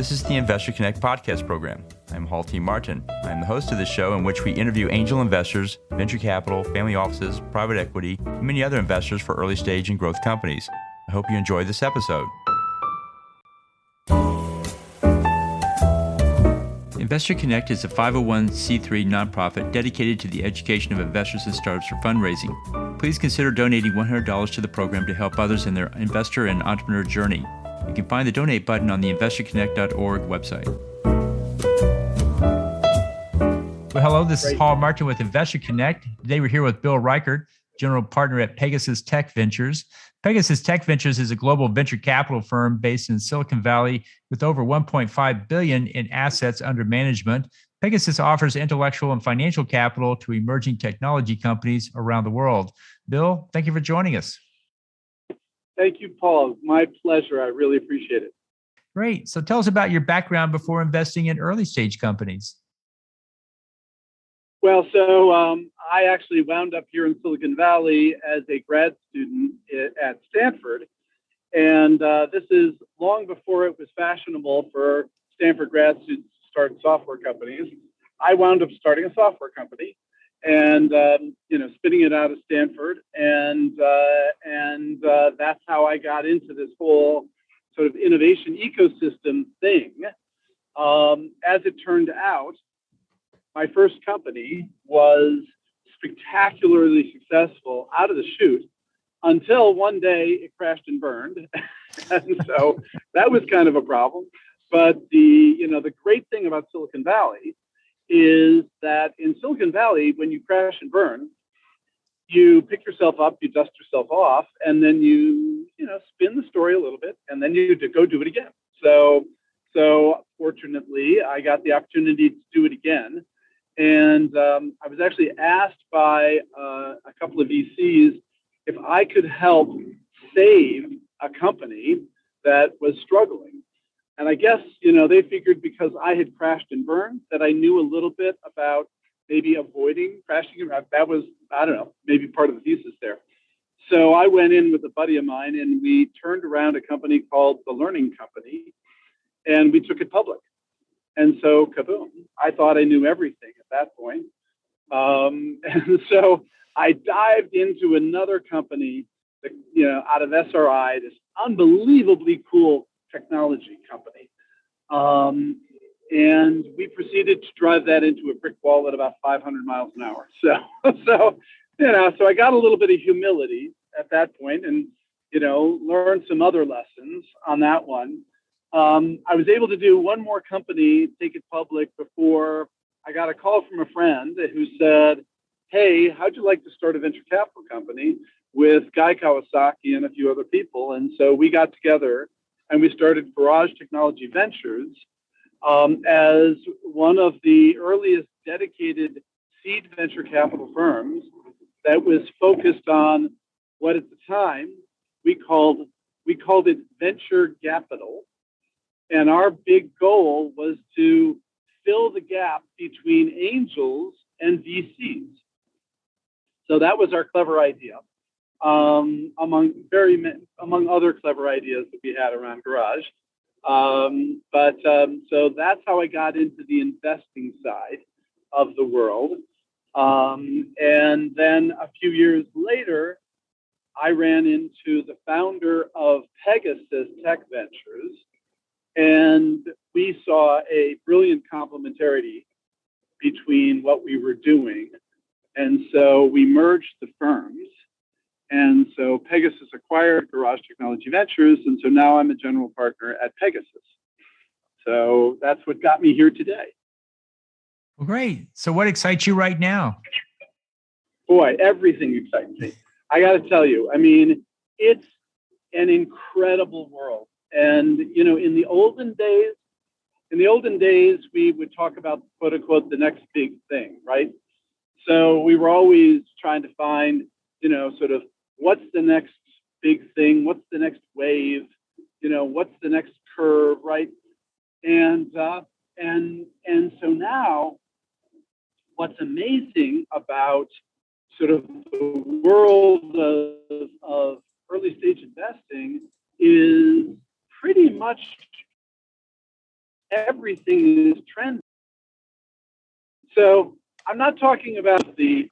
This is the Investor Connect podcast program. I'm Hall T. Martin. I'm the host of the show in which we interview angel investors, venture capital, family offices, private equity, and many other investors for early stage and growth companies. I hope you enjoy this episode. Investor Connect is a 501c3 nonprofit dedicated to the education of investors and startups for fundraising. Please consider donating $100 to the program to help others in their investor and entrepreneur journey. You can find the donate button on the investorconnect.org website. Well, hello, this is Hall Martin with Investor Connect. Today we're here with Bill Reichert, general partner at Pegasus Tech Ventures. Pegasus Tech Ventures is a global venture capital firm based in Silicon Valley with over $1.5 billion in assets under management. Pegasus offers intellectual and financial capital to emerging technology companies around the world. Bill, thank you for joining us. Thank you, Paul. My pleasure. I really appreciate it. Great. So tell us about your background before investing in early stage companies. Well, so I actually wound up here in Silicon Valley as a grad student at Stanford. And this is long before it was fashionable for Stanford grad students to start software companies. I wound up starting a software company and, spinning it out of Stanford. And that's how I got into this whole sort of innovation ecosystem thing. As it turned out, my first company was spectacularly successful out of the chute until one day it crashed and burned. And so that was kind of a problem. But the great thing about Silicon Valley is that in Silicon Valley, when you crash and burn, you pick yourself up, you dust yourself off, and then you spin the story a little bit, and then you go do it again. So fortunately, I got the opportunity to do it again. And I was actually asked by a couple of VCs if I could help save a company that was struggling. And I guess, they figured because I had crashed and burned that I knew a little bit about maybe avoiding crashing. That was, I don't know, maybe part of the thesis there. So I went in with a buddy of mine and we turned around a company called The Learning Company and we took it public. And so, kaboom, I thought I knew everything at that point. And so I dived into another company that, out of SRI, this unbelievably cool technology company. And we proceeded to drive that into a brick wall at about 500 miles an hour. So I got a little bit of humility at that point and, learned some other lessons on that one. I was able to do one more company, take it public, before I got a call from a friend who said, hey, how'd you like to start a venture capital company with Guy Kawasaki and a few other people? And so we got together and we started Garage Technology Ventures as one of the earliest dedicated seed venture capital firms that was focused on what at the time we called it venture capital. And our big goal was to fill the gap between angels and VCs. So that was our clever idea, among other clever ideas that we had around Garage. So that's how I got into the investing side of the world. And then a few years later, I ran into the founder of Pegasus Tech Ventures. And we saw a brilliant complementarity between what we were doing. And so we merged the firms. And so Pegasus acquired Garage Technology Ventures. And so now I'm a general partner at Pegasus. So that's what got me here today. Well, great. So what excites you right now? Boy, everything excites me. I got to tell you, it's an incredible world. And, in the olden days, we would talk about, quote unquote, the next big thing, right? So we were always trying to find, sort of what's the next big thing? What's the next wave? What's the next curve, right? And so now what's amazing about sort of the world of early stage investing is pretty much everything is trending. So I'm not talking about the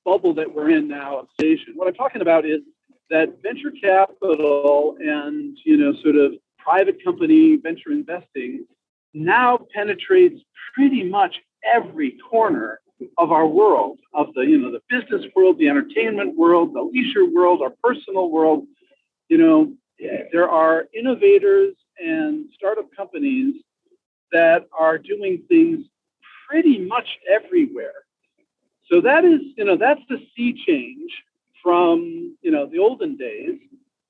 bubble that we're in now of station. What I'm talking about is that venture capital and sort of private company venture investing now penetrates pretty much every corner of our world, of the business world, the entertainment world, the leisure world, our personal world. There are innovators and startup companies that are doing things pretty much everywhere. So that is, that's the sea change from, the olden days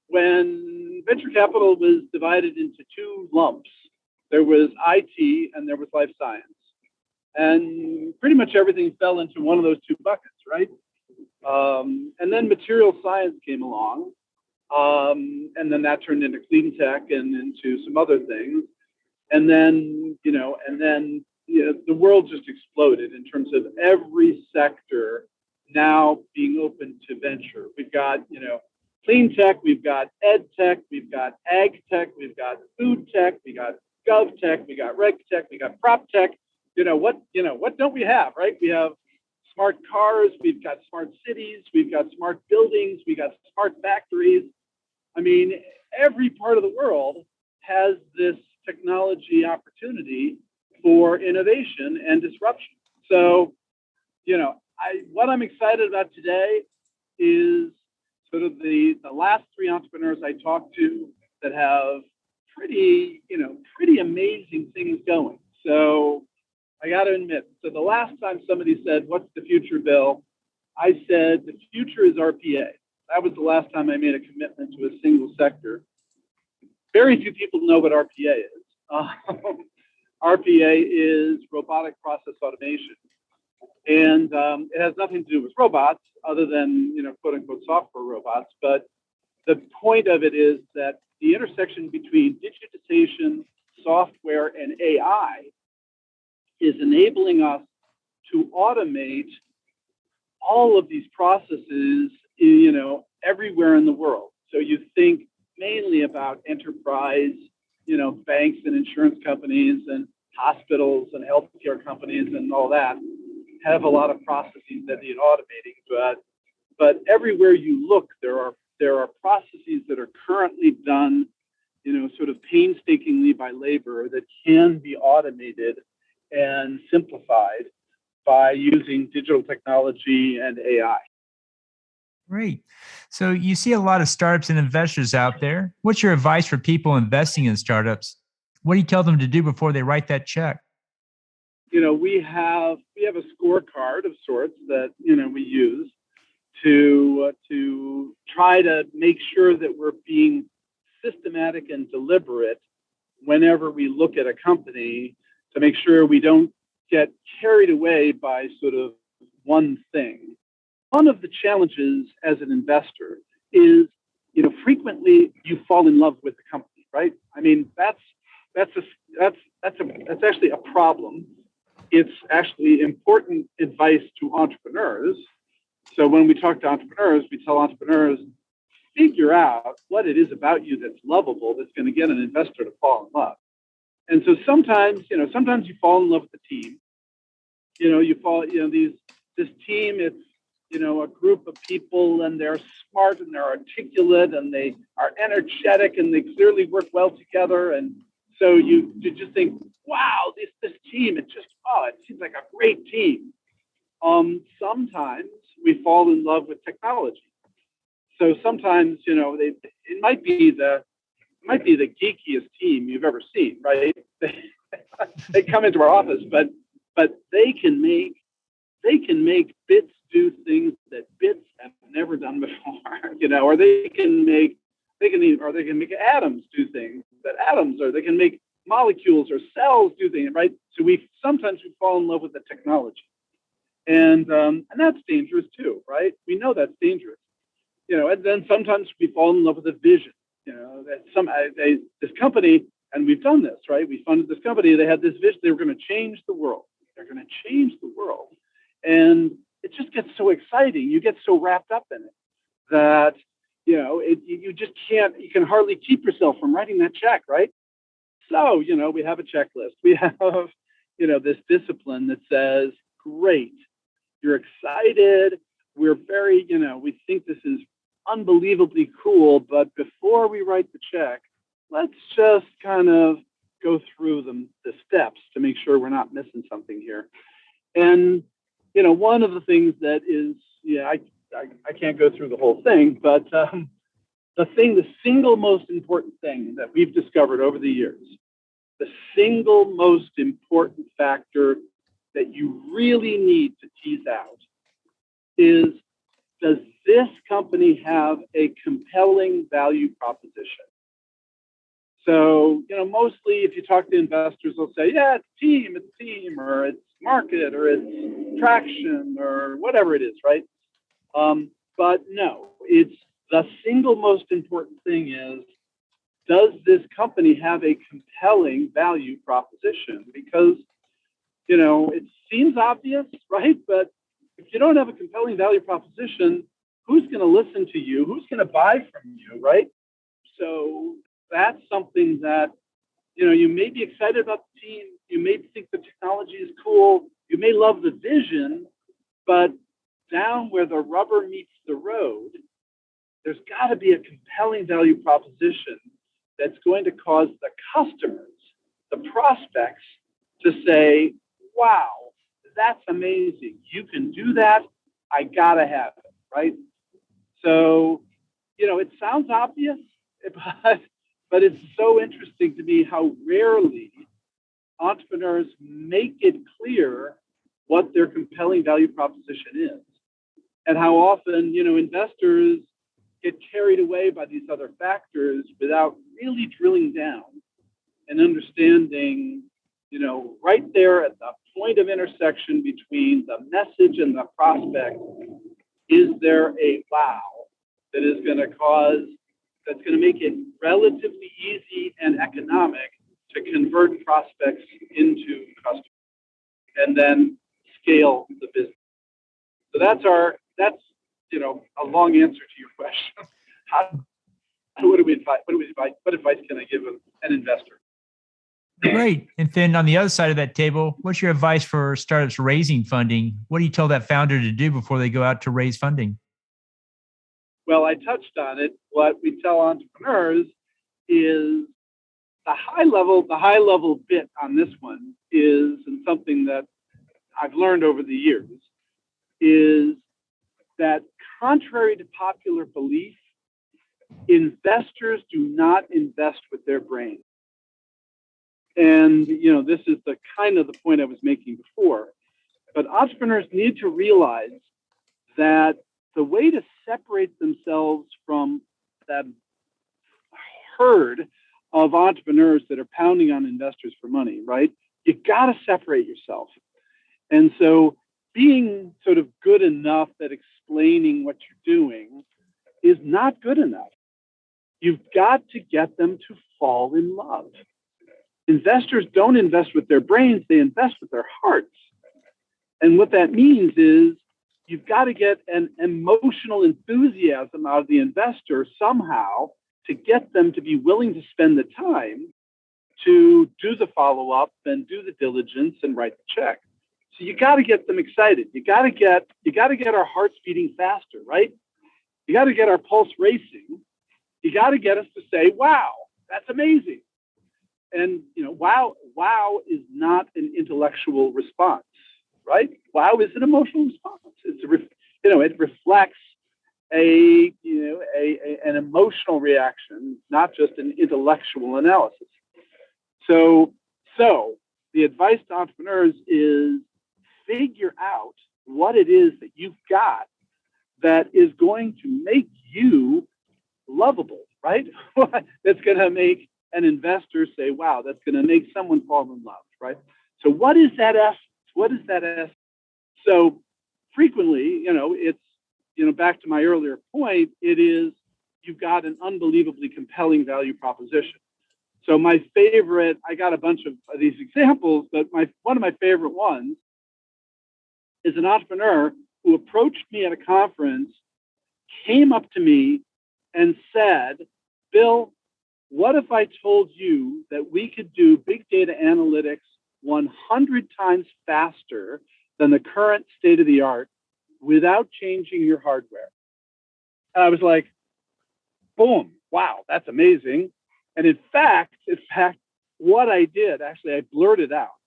when venture capital was divided into two lumps. There was IT and there was life science. And pretty much everything fell into one of those two buckets, right? And then material science came along. And then that turned into clean tech and into some other things. And then, the world just exploded in terms of every sector now being open to venture. We've got, clean tech, we've got ed tech, we've got ag tech, we've got food tech, we got gov tech, we got reg tech, we got prop tech. What don't we have, right? We have smart cars, we've got smart cities, we've got smart buildings, we got smart factories. I mean, every part of the world has this technology opportunity for innovation and disruption. So, what I'm excited about today is sort of the last three entrepreneurs I talked to that have pretty amazing things going. So I got to admit, so the last time somebody said, "What's the future, Bill?" I said, "The future is RPA." That was the last time I made a commitment to a single sector. Very few people know what RPA is. RPA is robotic process automation. And it has nothing to do with robots other than, quote unquote, software robots. But the point of it is that the intersection between digitization, software, and AI is enabling us to automate all of these processes, everywhere in the world. So you think mainly about enterprise, banks and insurance companies and hospitals and healthcare companies and all that have a lot of processes that need automating. But everywhere you look, there are processes that are currently done, sort of painstakingly by labor that can be automated and simplified by using digital technology and AI. Great. So you see a lot of startups and investors out there. What's your advice for people investing in startups? What do you tell them to do before they write that check? We have a scorecard of sorts that we use to try to make sure that we're being systematic and deliberate whenever we look at a company, to make sure we don't get carried away by sort of one thing. One of the challenges as an investor is, frequently you fall in love with the company, right? I mean, that's actually a problem. It's actually important advice to entrepreneurs. So when we talk to entrepreneurs, we tell entrepreneurs, figure out what it is about you that's lovable, that's going to get an investor to fall in love. And so sometimes you fall in love with the team. This team, it's, a group of people, and they're smart and they're articulate and they are energetic and they clearly work well together. And so you just think, wow, this team, it seems like a great team. Sometimes we fall in love with technology. So sometimes, it might be the geekiest team you've ever seen, right? They come into our office, but they can make bits do things that bits have never done before, or they can make atoms do things that atoms, or they can make molecules or cells do things, right? So sometimes we fall in love with the technology, and that's dangerous too, right? We know that's dangerous, and then sometimes we fall in love with a vision, that this company, and we've done this, right? We funded this company. They had this vision. They were going to change the world. They're going to change the world. And it just gets so exciting. You get so wrapped up in it that, you just can't, you can hardly keep yourself from writing that check, right? So, we have a checklist. We have, this discipline that says, great, you're excited. We're very, we think this is unbelievably cool. But before we write the check, let's just kind of go through the steps to make sure we're not missing something here. And, one of the things that is, I can't go through the whole thing, but the single most important thing that we've discovered over the years, the single most important factor that you really need to tease out is, does this company have a compelling value proposition? So, mostly if you talk to investors, they'll say, yeah, it's team, or it's market, or it's traction, or whatever it is, right? But no, it's the single most important thing is, does this company have a compelling value proposition? Because, it seems obvious, right? But if you don't have a compelling value proposition, who's going to listen to you? Who's going to buy from you, right? So that's something that, you may be excited about the team. You may think the technology is cool. You may love the vision, but down where the rubber meets the road, there's got to be a compelling value proposition that's going to cause the customers, the prospects, to say, wow, that's amazing. You can do that. I got to have it, right? So, it sounds obvious, but it's so interesting to me how rarely entrepreneurs make it clear what their compelling value proposition is, and how often, investors get carried away by these other factors without really drilling down and understanding, right there at the point of intersection between the message and the prospect, is there a wow that is going to that's going to make it relatively easy and economic to convert prospects into customers and then scale the business. So that's a long answer to your question. What advice can I give an investor? Great. And then on the other side of that table, what's your advice for startups raising funding? What do you tell that founder to do before they go out to raise funding? Well, I touched on it. What we tell entrepreneurs is the high level bit on this one is, and something that I've learned over the years, is that contrary to popular belief, investors do not invest with their brain. And, this is the point I was making before. But entrepreneurs need to realize that the way to separate themselves from that herd of entrepreneurs that are pounding on investors for money, right? You got to separate yourself. And so being sort of good enough at explaining what you're doing is not good enough. You've got to get them to fall in love. Investors don't invest with their brains, they invest with their hearts. And what that means is you've got to get an emotional enthusiasm out of the investor somehow to get them to be willing to spend the time to do the follow-up and do the diligence and write the check. So you got to get them excited. You got to get our hearts beating faster, right? You got to get our pulse racing. You got to get us to say, wow, that's amazing. And, wow is not an intellectual response, right? Wow is an emotional response. It reflects an emotional reaction, not just an intellectual analysis. So the advice to entrepreneurs is figure out what it is that you've got that is going to make you lovable, right? That's going to make an investor say, wow, that's going to make someone fall in love, right? So what is that S? What is that S? So frequently, it's, back to my earlier point, it is, you've got an unbelievably compelling value proposition. So my favorite, I got a bunch of these examples, but one of my favorite ones is an entrepreneur who approached me at a conference, came up to me and said, Bill, what if I told you that we could do big data analytics 100 times faster than the current state of the art without changing your hardware? And I was like, boom, wow, that's amazing. And in fact, what I did, actually, I blurted out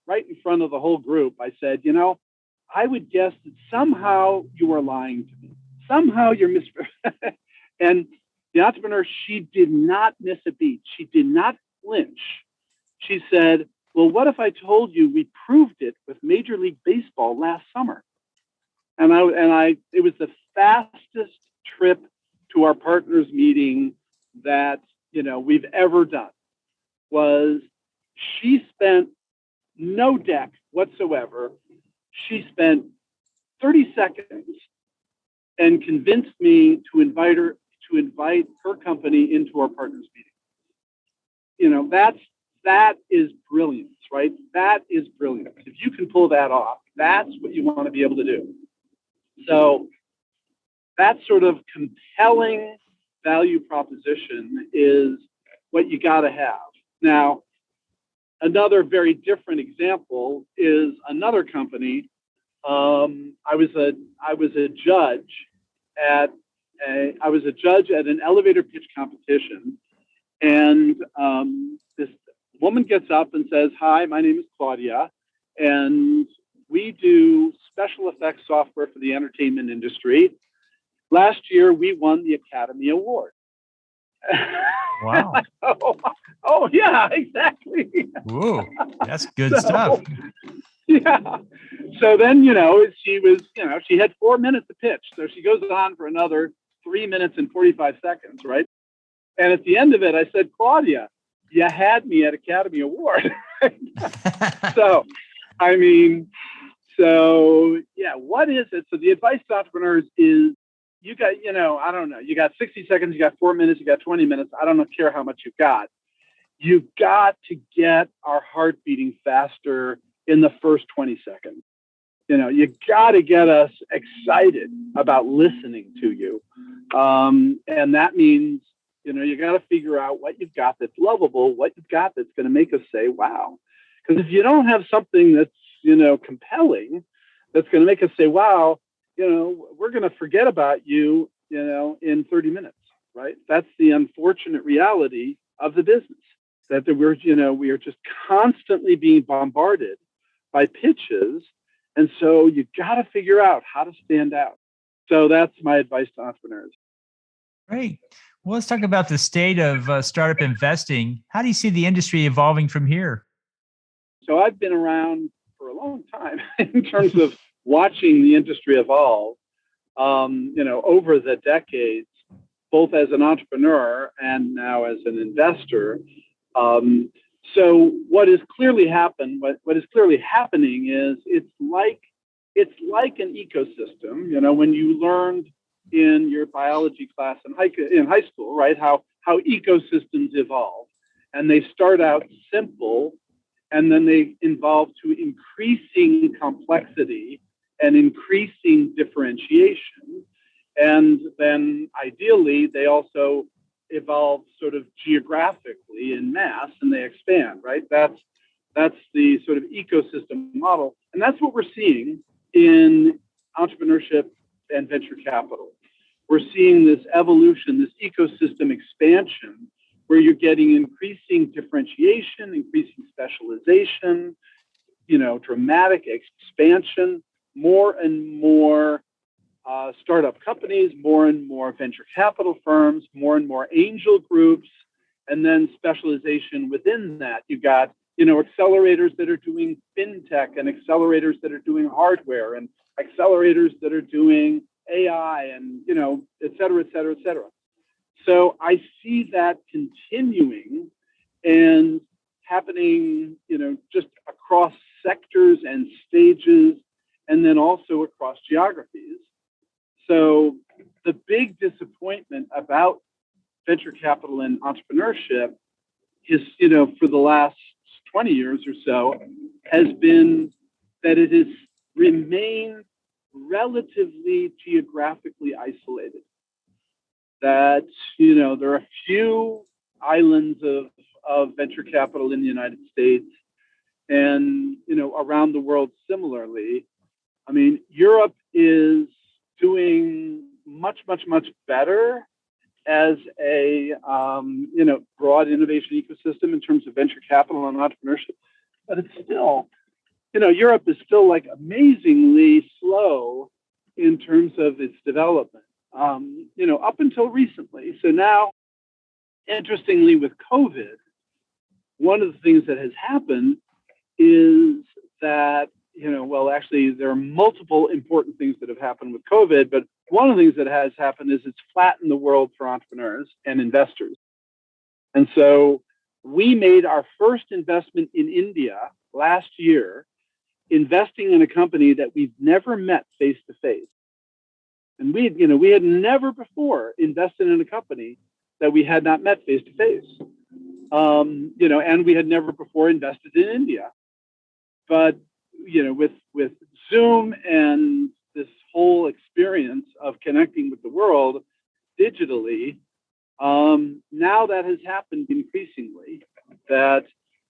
right in front of the whole group. I said, I would guess that somehow you are lying to me. Somehow you're And the entrepreneur, she did not miss a beat. She did not flinch. She said, well, what if I told you we proved it with Major League Baseball last summer? And it was the fastest trip to our partners meeting that, we've ever done. She spent no deck whatsoever. She spent 30 seconds and convinced me to invite her company into our partners meeting. That is brilliance, right? That is brilliance. If you can pull that off, that's what you want to be able to do. So that sort of compelling value proposition is what you got to have. Now, another very different example is another company. I was a judge at an elevator pitch competition, and this woman gets up and says, "Hi, my name is Claudia, and we do special effects software for the entertainment industry. Last year, we won the Academy Award." Wow. Oh, yeah, exactly. Whoa, that's good stuff. Yeah. So then, she had 4 minutes to pitch. So she goes on for another 3 minutes and 45 seconds, right? And at the end of it, I said, "Claudia, you had me at Academy Award." What is it? So the advice to entrepreneurs is, you got, I don't know, you got 60 seconds, you got 4 minutes, you got 20 minutes. I don't care how much you've got. You've got to get our heart beating faster in the first 20 seconds. You got to get us excited about listening to you. And that means, you got to figure out what you've got that's lovable, what you've got that's going to make us say, wow. Because if you don't have something that's, compelling, that's going to make us say, wow, we're going to forget about you, in 30 minutes, right? That's the unfortunate reality of the business, that we are just constantly being bombarded by pitches. And so you got to figure out how to stand out. So that's my advice to entrepreneurs. Great. Well, let's talk about the state of startup investing. How do you see the industry evolving from here? So I've been around for a long time in terms of watching the industry evolve, over the decades, both as an entrepreneur and now as an investor. So what is clearly happening is it's like an ecosystem. When you learned in your biology class in high school, right, how ecosystems evolve, and they start out simple, and then they evolve to increasing complexity and increasing differentiation, and then ideally they also evolve sort of geographically in mass, and they expand, right? That's the sort of ecosystem model. And that's what we're seeing in entrepreneurship and venture capital. We're seeing this evolution, this ecosystem expansion, where you're getting increasing differentiation, increasing specialization, dramatic expansion, more and more startup companies, more and more venture capital firms, more and more angel groups, and then specialization within that. You've got, accelerators that are doing fintech, and accelerators that are doing hardware, and accelerators that are doing AI, and, et cetera, et cetera, et cetera. So I see that continuing and happening, just across sectors and stages, and then also across geographies. So the big disappointment about venture capital and entrepreneurship is, for the last 20 years or so, has been that it has remained relatively geographically isolated. that, there are a few islands of venture capital in the United States and, around the world similarly. I mean, Europe is doing much, much, much better as a, broad innovation ecosystem in terms of venture capital and entrepreneurship. But it's still, Europe is still like amazingly slow in terms of its development, up until recently. So now, interestingly, with COVID, one of the things that has happened is that, actually, there are multiple important things that have happened with COVID, but one of the things that has happened is it's flattened the world for entrepreneurs and investors. And so we made our first investment in India last year, investing in a company that we've never met face to face. And we had never before invested in a company that we had not met face to face. And we had never before invested in India. But, with Zoom and this whole experience of connecting with the world digitally, now that has happened increasingly, that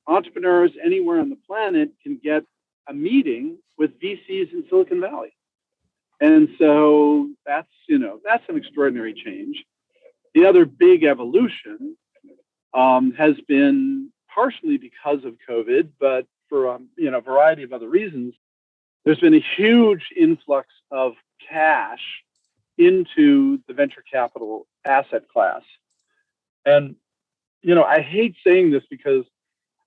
entrepreneurs anywhere on the planet can get a meeting with VCs in Silicon Valley. And so that's an extraordinary change. The other big evolution has been partially because of COVID, but for a variety of other reasons. There's been a huge influx of cash into the venture capital asset class. And, I hate saying this because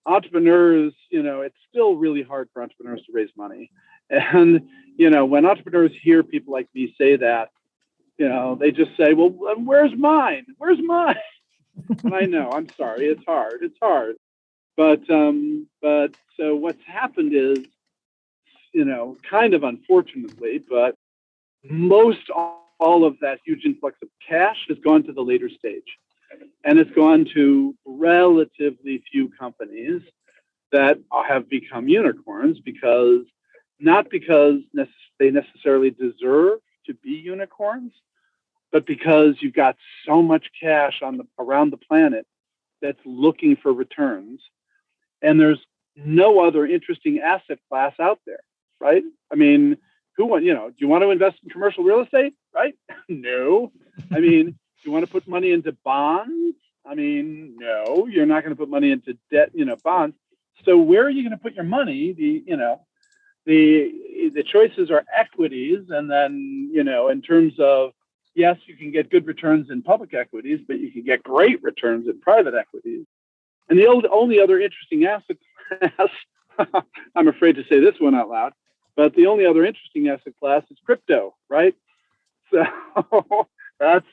entrepreneurs, it's still really hard for entrepreneurs to raise money. And, when entrepreneurs hear people like me say that, they just say, well, where's mine? Where's mine? And I know, I'm sorry, it's hard. But so what's happened is, kind of unfortunately, but most all of that huge influx of cash has gone to the later stage. And it's gone to relatively few companies that have become unicorns not because they necessarily deserve to be unicorns, but because you've got so much cash around the planet that's looking for returns. And there's no other interesting asset class out there, right? I mean, do you want to invest in commercial real estate, right? No. I mean, do you want to put money into bonds? I mean, no, you're not going to put money into debt, bonds. So where are you going to put your money? The choices are equities. And then, in terms of, yes, you can get good returns in public equities, but you can get great returns in private equities. And the only other interesting asset class, I'm afraid to say this one out loud, but the only other interesting asset class is crypto, right? So that's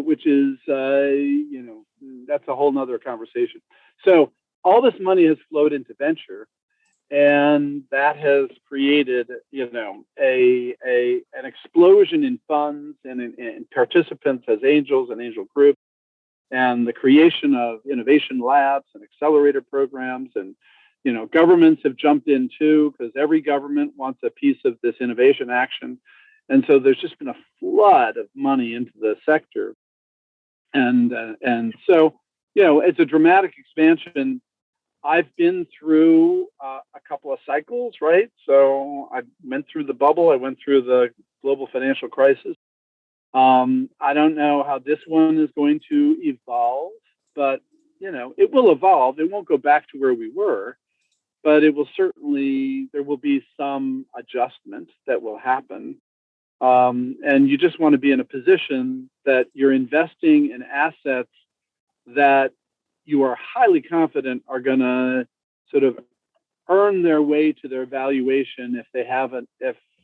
which is that's a whole nother conversation. So all this money has flowed into venture, and that has created an explosion in funds and in participants as angels and angel groups, and the creation of innovation labs and accelerator programs. And governments have jumped in too, because every government wants a piece of this innovation action. And so there's just been a flood of money into the sector. And so, it's a dramatic expansion. I've been through a couple of cycles, right? So I went through the bubble. I went through the global financial crisis. I don't know how this one is going to evolve, but, it will evolve. It won't go back to where we were, but there will be some adjustment that will happen. And you just want to be in a position that you're investing in assets that you are highly confident are going to sort of earn their way to their valuation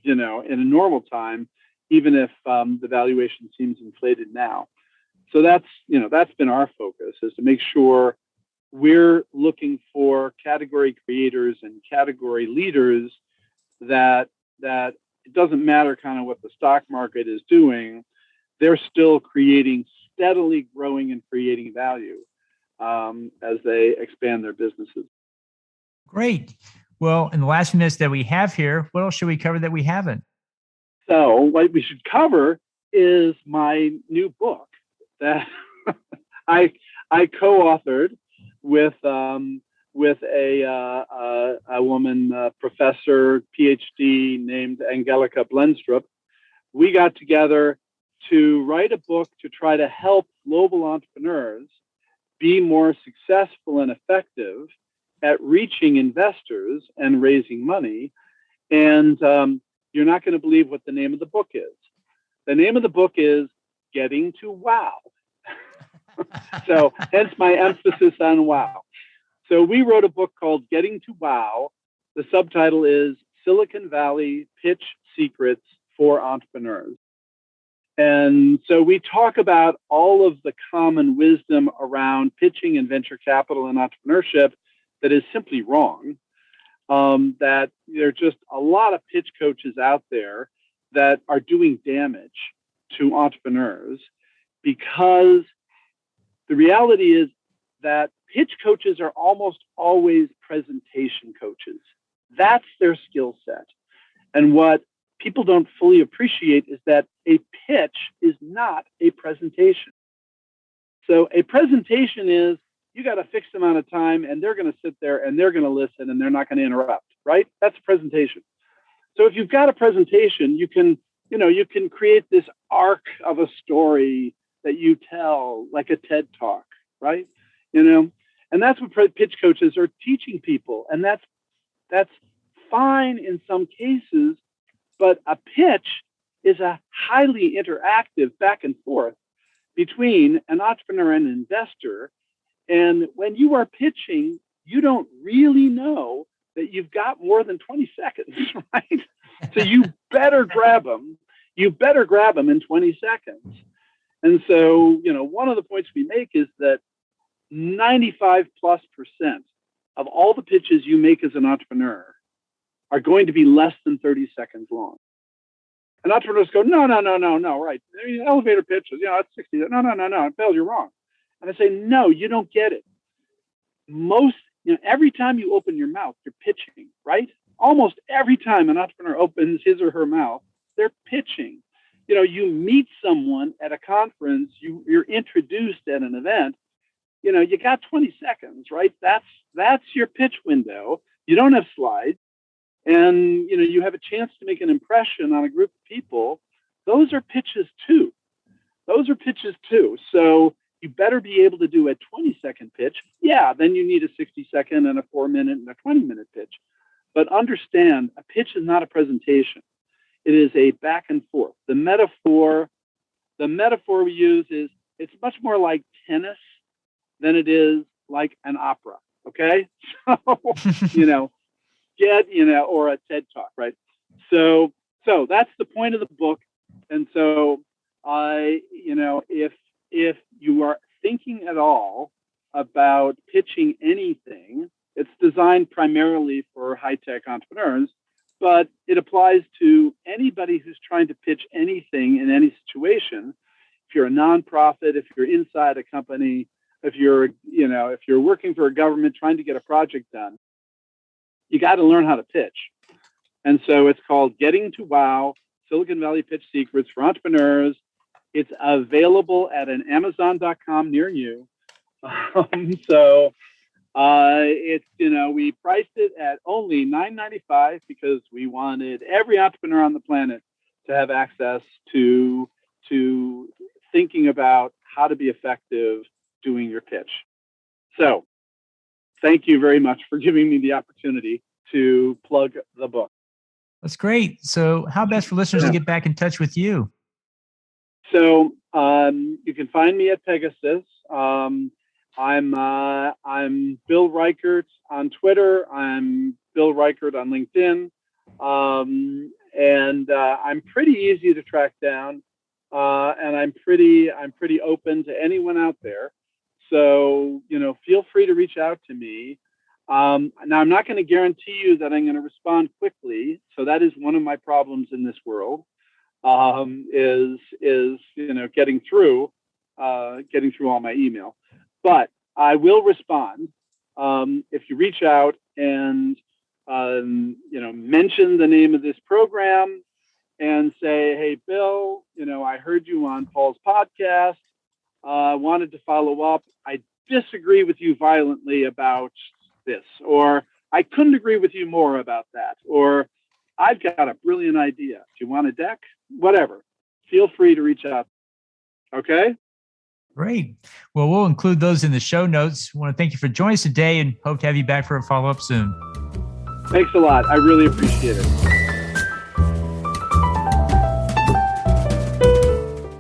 in a normal time, even if the valuation seems inflated now. So that's been our focus, is to make sure we're looking for category creators and category leaders that it doesn't matter kind of what the stock market is doing, they're still steadily growing and creating value as they expand their businesses. Great. Well, in the last minutes that we have here, what else should we cover that we haven't? So what we should cover is my new book that I co-authored with a woman, professor, PhD named Angelica Blenstrup. We got together to write a book to try to help global entrepreneurs be more successful and effective at reaching investors and raising money. And you're not going to believe what the name of the book is. The name of the book is Getting to Wow. So hence my emphasis on wow. So we wrote a book called Getting to Wow. The subtitle is Silicon Valley Pitch Secrets for Entrepreneurs. And so we talk about all of the common wisdom around pitching and venture capital and entrepreneurship that is simply wrong. That there are just a lot of pitch coaches out there that are doing damage to entrepreneurs, because the reality is that pitch coaches are almost always presentation coaches. That's their skill set. And what people don't fully appreciate is that a pitch is not a presentation. So a presentation is, you got a fixed amount of time and they're going to sit there and they're going to listen and they're not going to interrupt, right? That's a presentation. So if you've got a presentation, you can create this arc of a story that you tell, like a TED talk, right? And that's what pitch coaches are teaching people. And that's fine in some cases, but a pitch is a highly interactive back and forth between an entrepreneur and an investor. And when you are pitching, you don't really know that you've got more than 20 seconds, right? So you better grab them. You better grab them in 20 seconds. And so, one of the points we make is that 95+% of all the pitches you make as an entrepreneur are going to be less than 30 seconds long. And entrepreneurs go, no, right. I mean, elevator pitches, it's 60. No, Bill, you're wrong. And I say, no, you don't get it. Every time you open your mouth, you're pitching, right? Almost every time an entrepreneur opens his or her mouth, they're pitching. You meet someone at a conference, you're introduced at an event, you got 20 seconds, right? That's your pitch window. You don't have slides. And, you have a chance to make an impression on a group of people. Those are pitches too. So you better be able to do a 20-second pitch. Yeah, then you need a 60-second and a 4-minute and a 20-minute pitch. But understand, a pitch is not a presentation. It is a back and forth. The metaphor we use is, it's much more like tennis than it is like an opera. Okay. So, or a TED talk, right? So that's the point of the book. And so if you are thinking at all about pitching anything, it's designed primarily for high-tech entrepreneurs, but it applies to anybody who's trying to pitch anything in any situation. If you're a nonprofit, if you're inside a company, if you're working for a government trying to get a project done, you got to learn how to pitch. And so it's called Getting to Wow, Silicon Valley Pitch Secrets for Entrepreneurs. It's available at an Amazon.com near you. We priced it at only $9.95 because we wanted every entrepreneur on the planet to have access to thinking about how to be effective doing your pitch. So thank you very much for giving me the opportunity to plug the book. That's great. So how best for listeners to get back in touch with you? So you can find me at Pegasus. I'm Bill Reichert on Twitter. I'm Bill Reichert on LinkedIn. And I'm pretty easy to track down. And I'm pretty open to anyone out there. So, feel free to reach out to me. Now, I'm not going to guarantee you that I'm going to respond quickly. So that is one of my problems in this world, is getting through all my email. But I will respond if you reach out and mention the name of this program and say, hey, Bill, I heard you on Paul's podcast. I wanted to follow up. I disagree with you violently about this, or I couldn't agree with you more about that, or I've got a brilliant idea. Do you want a deck? Whatever. Feel free to reach out. Okay? Great. Well, we'll include those in the show notes. I want to thank you for joining us today and hope to have you back for a follow-up soon. Thanks a lot. I really appreciate it.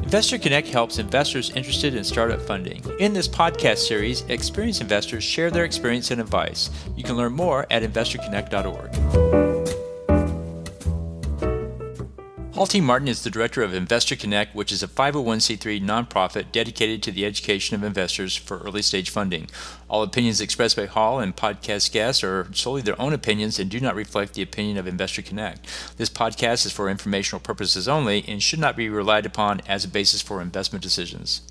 Investor Connect helps investors interested in startup funding. In this podcast series, experienced investors share their experience and advice. You can learn more at investorconnect.org. Paul T. Martin is the director of Investor Connect, which is a 501c3 nonprofit dedicated to the education of investors for early stage funding. All opinions expressed by Hall and podcast guests are solely their own opinions and do not reflect the opinion of Investor Connect. This podcast is for informational purposes only and should not be relied upon as a basis for investment decisions.